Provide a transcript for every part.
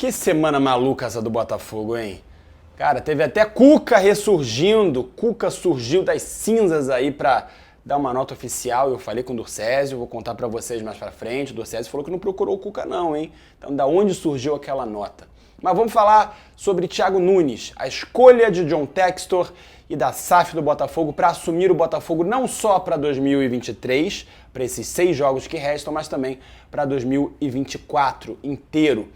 Que semana maluca essa do Botafogo, hein? Cara, teve até Cuca ressurgindo. Cuca surgiu das cinzas aí pra dar uma nota oficial. Eu falei com o Durcésio, vou contar pra vocês mais pra frente. O Durcésio falou que não procurou o Cuca não, hein? Então, da onde surgiu aquela nota? Mas vamos falar sobre Thiago Nunes, a escolha de John Textor e da SAF do Botafogo para assumir o Botafogo não só para 2023, para esses 6 jogos que restam, mas também para 2024 inteiro.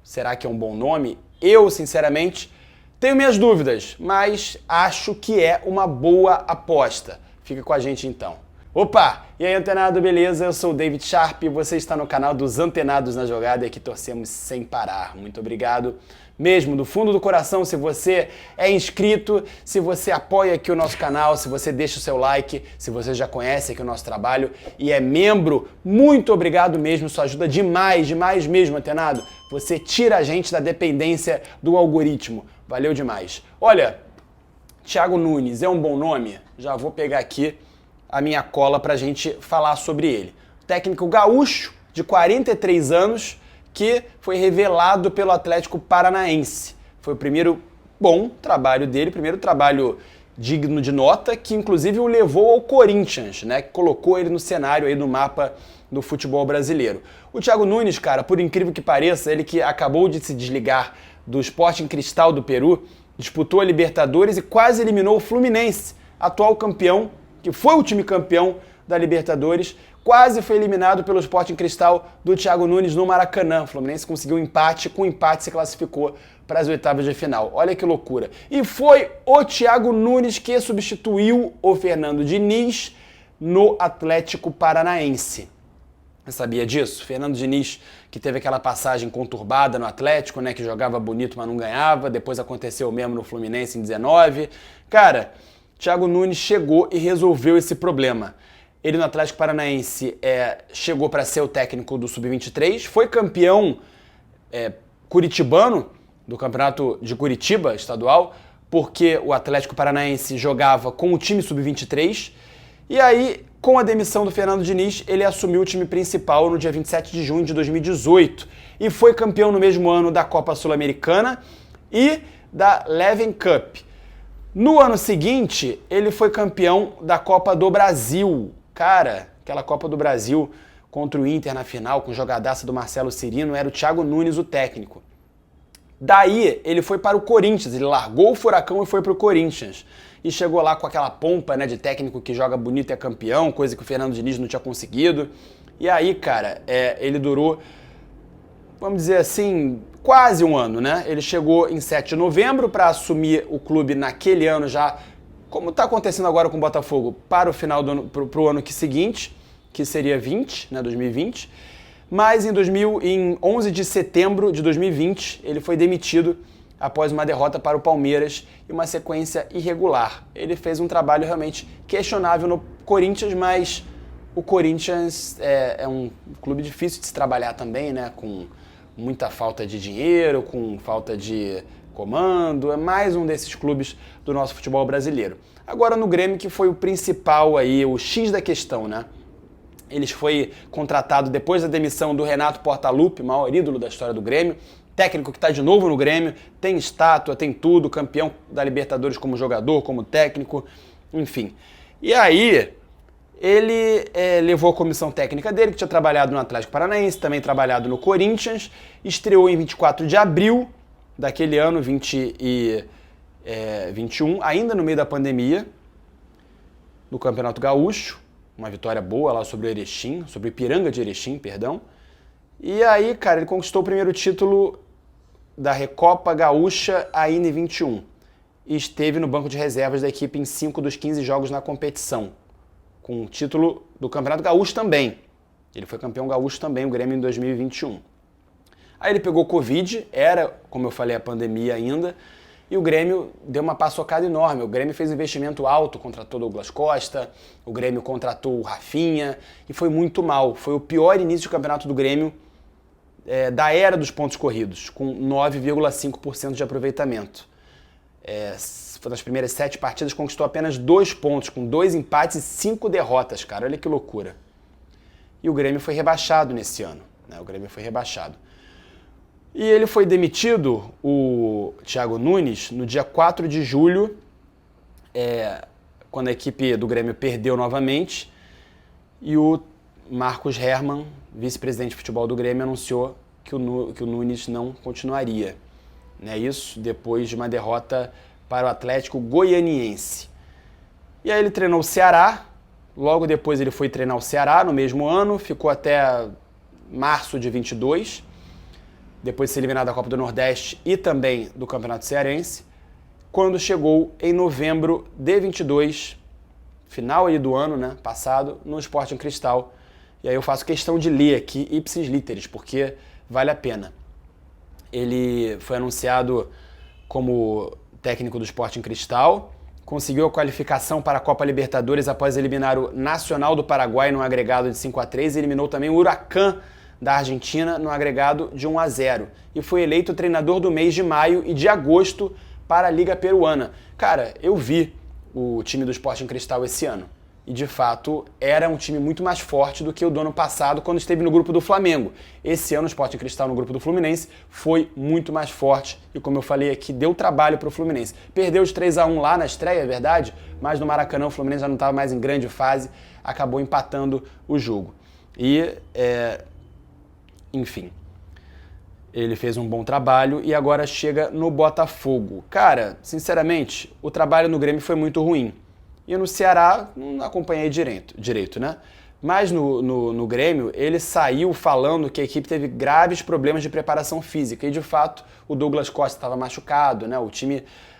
Será que é um bom nome? Eu, sinceramente, tenho minhas dúvidas, mas acho que é uma boa aposta. Fica com a gente então. Opa! E aí, antenado, beleza? Eu sou o David Sharp e você está no canal dos Antenados na Jogada e aqui torcemos sem parar. Muito obrigado mesmo, do fundo do coração, se você é inscrito, se você apoia aqui o nosso canal, se você deixa o seu like, se você já conhece aqui o nosso trabalho e é membro, muito obrigado mesmo, isso ajuda demais, demais mesmo, antenado. Você tira a gente da dependência do algoritmo. Valeu demais. Olha, Thiago Nunes é um bom nome? Já vou pegar aqui a minha cola pra gente falar sobre ele. Técnico gaúcho, de 43 anos, que foi revelado pelo Atlético Paranaense. Foi o primeiro bom trabalho dele, primeiro trabalho digno de nota, que inclusive o levou ao Corinthians, né? Que colocou ele no cenário aí no mapa do futebol brasileiro. O Thiago Nunes, cara, por incrível que pareça, ele que acabou de se desligar do Sporting Cristal do Peru, disputou a Libertadores e quase eliminou o Fluminense, atual campeão, que foi o time campeão da Libertadores, quase foi eliminado pelo Sporting Cristal do Thiago Nunes no Maracanã. O Fluminense conseguiu um empate, com o empate se classificou para as oitavas de final. Olha que loucura. E foi o Thiago Nunes que substituiu o Fernando Diniz no Atlético Paranaense. Você sabia disso? Fernando Diniz, que teve aquela passagem conturbada no Atlético, né, que jogava bonito, mas não ganhava. Depois aconteceu o mesmo no Fluminense em 19. Cara, Thiago Nunes chegou e resolveu esse problema. Ele no Atlético Paranaense chegou para ser o técnico do Sub-23, foi campeão curitibano do Campeonato de Curitiba estadual, porque o Atlético Paranaense jogava com o time Sub-23, e aí, com a demissão do Fernando Diniz, ele assumiu o time principal no dia 27 de junho de 2018 e foi campeão no mesmo ano da Copa Sul-Americana e da Leven Cup. No ano seguinte, ele foi campeão da Copa do Brasil. Cara, aquela Copa do Brasil contra o Inter na final, com jogadaça do Marcelo Cirino, era o Thiago Nunes o técnico. Daí, ele foi para o Corinthians, ele largou o Furacão e foi para o Corinthians. E chegou lá com aquela pompa, né, de técnico que joga bonito e é campeão, coisa que o Fernando Diniz não tinha conseguido. E aí, cara, ele durou, vamos dizer assim, quase um ano, né? Ele chegou em 7 de novembro para assumir o clube naquele ano já, como está acontecendo agora com o Botafogo, para o final do ano, para o ano seguinte, que seria 20, né, 2020. Mas em 11 de setembro de 2020, ele foi demitido após uma derrota para o Palmeiras e uma sequência irregular. Ele fez um trabalho realmente questionável no Corinthians, mas o Corinthians é um clube difícil de se trabalhar também, né, com muita falta de dinheiro, com falta de comando, é mais um desses clubes do nosso futebol brasileiro. Agora no Grêmio, que foi o principal aí, o X da questão, né? Ele foi contratado depois da demissão do Renato Portaluppi, maior ídolo da história do Grêmio, técnico que está de novo no Grêmio, tem estátua, tem tudo, campeão da Libertadores como jogador, como técnico, enfim. E aí, ele levou a comissão técnica dele, que tinha trabalhado no Atlético Paranaense, também trabalhado no Corinthians, estreou em 24 de abril daquele ano, 2021, ainda no meio da pandemia, no Campeonato Gaúcho, uma vitória boa lá sobre o Erechim, sobre o Ipiranga de Erechim, perdão. E aí, cara, ele conquistou o primeiro título da Recopa Gaúcha ainda em 21 e esteve no banco de reservas da equipe em 5 dos 15 jogos na competição, com o título do Campeonato Gaúcho também. Ele foi campeão gaúcho também, o Grêmio, em 2021. Aí ele pegou Covid, era, como eu falei, a pandemia ainda, e o Grêmio deu uma paçocada enorme. O Grêmio fez um investimento alto, contratou o Douglas Costa, o Grêmio contratou o Rafinha, e foi muito mal. Foi o pior início de campeonato do Grêmio da era dos pontos corridos, com 9,5% de aproveitamento. Foi nas primeiras 7 partidas, conquistou apenas 2 pontos, com 2 empates e 5 derrotas, cara. Olha que loucura. E o Grêmio foi rebaixado nesse ano, né? O Grêmio foi rebaixado. E ele foi demitido, o Thiago Nunes, no dia 4 de julho, quando a equipe do Grêmio perdeu novamente, e o Marcos Herrmann, vice-presidente de futebol do Grêmio, anunciou que o Nunes não continuaria. Né, isso depois de uma derrota para o Atlético Goianiense. E aí ele treinou o Ceará, logo depois ele foi treinar o Ceará no mesmo ano, ficou até março de 22, depois de ser eliminado da Copa do Nordeste e também do Campeonato Cearense, quando chegou em novembro de 22, final aí do ano, né, passado, no Sporting Cristal. E aí eu faço questão de ler aqui ipsis literis, porque vale a pena. Ele foi anunciado como técnico do Sporting Cristal, conseguiu a qualificação para a Copa Libertadores após eliminar o Nacional do Paraguai no agregado de 5-3 e eliminou também o Huracan da Argentina no agregado de 1-0. E foi eleito treinador do mês de maio e de agosto para a Liga Peruana. Cara, eu vi o time do Sporting Cristal esse ano. E, de fato, era um time muito mais forte do que o do ano passado, quando esteve no grupo do Flamengo. Esse ano, o Sporting Cristal no grupo do Fluminense foi muito mais forte. E, como eu falei aqui, deu trabalho para o Fluminense. Perdeu os 3-1 lá na estreia, é verdade, mas no Maracanã o Fluminense já não estava mais em grande fase, acabou empatando o jogo. E, enfim, ele fez um bom trabalho e agora chega no Botafogo. Cara, sinceramente, o trabalho no Grêmio foi muito ruim. E no Ceará, não acompanhei direito, né? Mas no Grêmio, ele saiu falando que a equipe teve graves problemas de preparação física. E, de fato, o Douglas Costa estava machucado, né?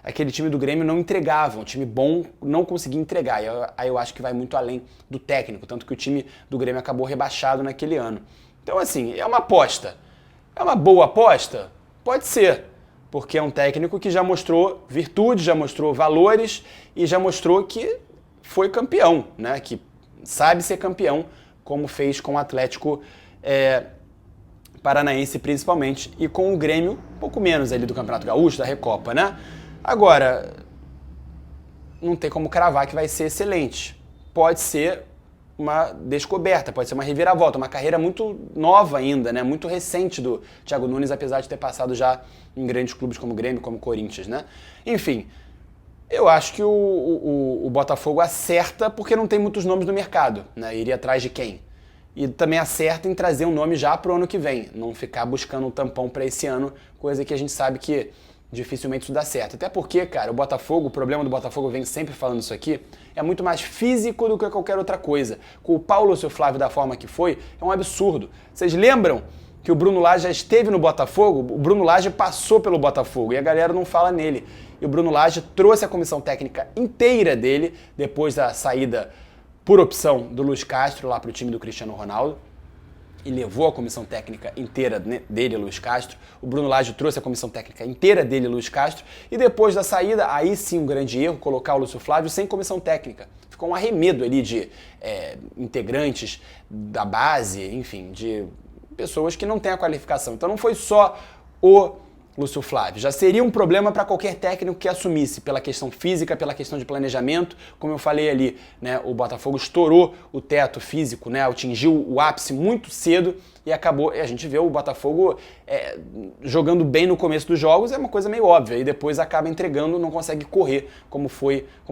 Aquele time do Grêmio não entregava. Um time bom não conseguia entregar. E aí eu acho que vai muito além do técnico. Tanto que o time do Grêmio acabou rebaixado naquele ano. Então, assim, é uma aposta. É uma boa aposta? Pode ser. Porque é um técnico que já mostrou virtudes, já mostrou valores e já mostrou que foi campeão, né? Que sabe ser campeão, como fez com o Atlético Paranaense principalmente, e com o Grêmio, um pouco menos ali do Campeonato Gaúcho, da Recopa, né? Agora, não tem como cravar que vai ser excelente. Pode ser uma descoberta, pode ser uma reviravolta, uma carreira muito nova ainda, né? Muito recente do Thiago Nunes, apesar de ter passado já em grandes clubes como o Grêmio, como o Corinthians, né? Enfim, eu acho que o Botafogo acerta porque não tem muitos nomes no mercado, né? Iria atrás de quem? E também acerta em trazer um nome já pro ano que vem, não ficar buscando um tampão para esse ano, coisa que a gente sabe que dificilmente isso dá certo. Até porque, cara, o problema do Botafogo, eu venho sempre falando isso aqui, é muito mais físico do que qualquer outra coisa. Culpar o Lúcio Flávio da forma que foi é um absurdo. Vocês lembram que o Bruno Lage já esteve no Botafogo? O Bruno Lage passou pelo Botafogo e a galera não fala nele. E o Bruno Lage trouxe a comissão técnica inteira dele, depois da saída por opção do Luiz Castro lá para o time do Cristiano Ronaldo. E levou a comissão técnica inteira dele, Luiz Castro. O Bruno Lage trouxe a comissão técnica inteira dele, Luiz Castro. E depois da saída, aí sim um grande erro, colocar o Lúcio Flávio sem comissão técnica. Ficou um arremedo ali de integrantes da base, enfim, de pessoas que não têm a qualificação. Então não foi só o Lúcio Flávio. Já seria um problema para qualquer técnico que assumisse, pela questão física, pela questão de planejamento. Como eu falei ali, né, o Botafogo estourou o teto físico, né, atingiu o ápice muito cedo e acabou. E a gente vê o Botafogo jogando bem no começo dos jogos, é uma coisa meio óbvia, e depois acaba entregando, não consegue correr, como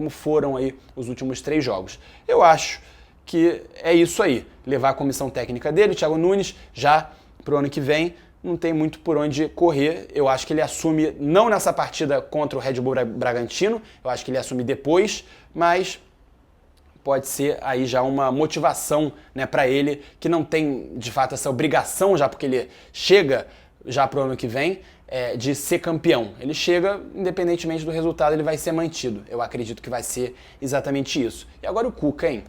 foram aí os últimos 3 jogos. Eu acho que é isso aí, levar a comissão técnica dele, o Thiago Nunes, já pro ano que vem. Não tem muito por onde correr. Eu acho que ele assume, não nessa partida contra o Red Bull Bragantino, eu acho que ele assume depois, mas pode ser aí já uma motivação, né, para ele, que não tem de fato essa obrigação já, porque ele chega já pro ano que vem, de ser campeão. Ele chega, independentemente do resultado, ele vai ser mantido. Eu acredito que vai ser exatamente isso. E agora o Cuca, hein?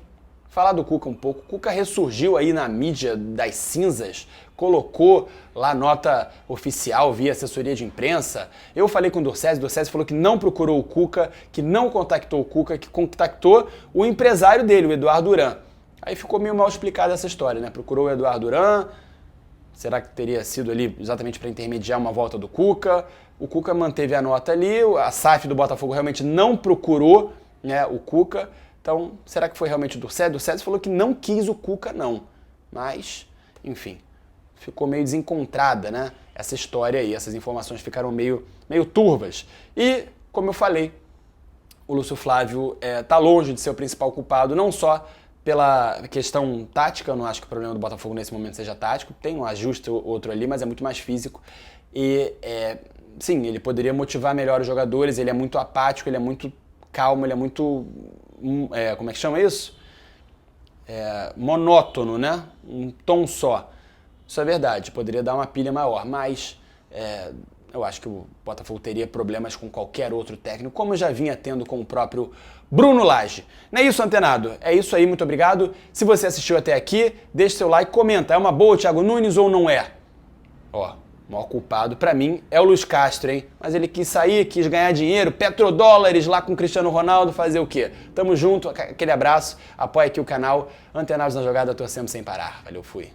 Falar do Cuca um pouco. O Cuca ressurgiu aí na mídia das cinzas, colocou lá nota oficial via assessoria de imprensa. Eu falei com o Dorcésio falou que não procurou o Cuca, que não contactou o Cuca, que contactou o empresário dele, o Eduardo Duran. Aí ficou meio mal explicada essa história, né? Procurou o Eduardo Duran, será que teria sido ali exatamente para intermediar uma volta do Cuca? O Cuca manteve a nota ali, a SAF do Botafogo realmente não procurou, né, o Cuca. Então, será que foi realmente o Dorcésio? O Dorcésio falou que não quis o Cuca, não. Mas, enfim, ficou meio desencontrada, né? Essa história aí, essas informações ficaram meio turvas. E, como eu falei, o Lúcio Flávio tá longe de ser o principal culpado, não só pela questão tática, eu não acho que o problema do Botafogo nesse momento seja tático, tem um ajuste ou outro ali, mas é muito mais físico. E, sim, ele poderia motivar melhor os jogadores, ele é muito apático, ele é muito calmo, ele é muito... como é que chama isso? Monótono, né? Um tom só. Isso é verdade, poderia dar uma pilha maior, mas eu acho que o Botafogo teria problemas com qualquer outro técnico, como já vinha tendo com o próprio Bruno Lage. Não é isso, antenado? É isso aí, muito obrigado. Se você assistiu até aqui, deixe seu like, comenta. É uma boa o Thiago Nunes ou não é? Ó, o maior culpado pra mim é o Luiz Castro, hein? Mas ele quis sair, quis ganhar dinheiro, petrodólares lá com o Cristiano Ronaldo, fazer o quê? Tamo junto, aquele abraço, apoia aqui o canal, Antenados na Jogada, torcemos sem parar. Valeu, fui.